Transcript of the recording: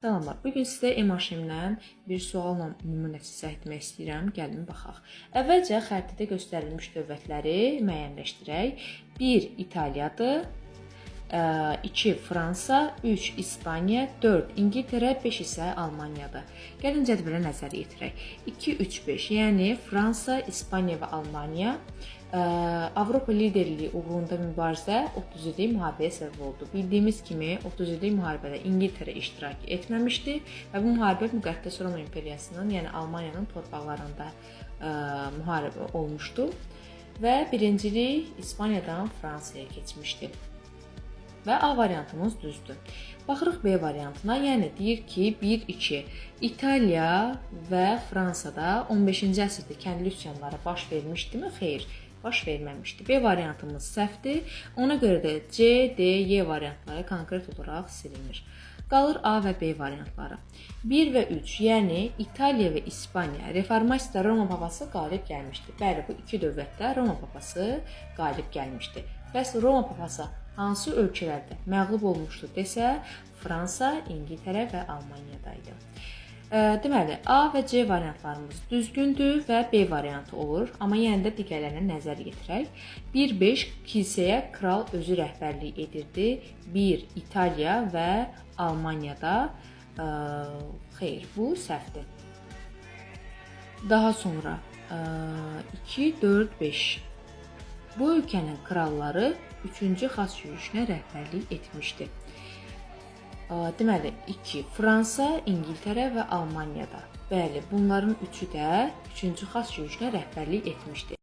Salamlar. Bugün sizə EMAŞIMdən bir sualla nümunə sizə etmək istəyirəm. Gəlin baxaq. Əvvəlcə xəritədə göstərilmiş dövlətləri müəyyənləşdirək. 1 İtaliyadır, 2 Fransa, 3 İspaniya, 4 İngiltərə, 5 isə Almaniyadır. Gəlin cədvələ nəzər yetirək. 2, 3, 5, yəni Fransa, İspaniya və Almaniya Avropa liderliyi uğrunda mübarizə 30 illik müharibəyə səbəb oldu. Bildiyimiz kimi 30 illik müharibədə İngiltərə iştirak etməmişdi və bu müharibə Müqəddəs Roma imperiyasının, yəni Almaniyanın torpaqlarında müharibə olmuşdu və birincilik İspaniyadan Fransaya keçmişdi. Və A variantımız düzdür. Baxırıq B variantına, yəni deyir ki 1-2 İtaliya və Fransada 15-ci əsrdə kəndli üsyanları baş vermişdimi? Xeyr, baş verməmişdi. B variantımız səhvdir. Ona görə də C, D, Y variantları konkret olaraq silinir. Qalır A və B variantları. 1 və 3, yəni İtaliya və İspaniya reformasiyada Roma papası qalib gəlmişdi. Bəli, bu iki dövlətdə Roma papası qalib gəlmişdi. Bəs Roma papası hansı ölkələrdə məğlub olmuşdu desə, Fransa, İngiltərə və Almaniyada idi. Deməli, A və C variantlarımız düzgündür və B variantı olur. Amma yenə də digərlərinə nəzər yetirək. 1-5 kilsəyə kral özü rəhbərlik edirdi. 1 İtaliya və Almaniyada xeyr, bu səhvdir. Daha sonra 2, 4, 5 bu ölkənin kralları 3-cü xas yürüşünə rəhbərlik etmişdi. Deməli, 2 Fransa, İngiltərə və Almaniyada. Bəli, bunların üçü də 3-cü xas yürüşünə rəhbərlik etmişdi.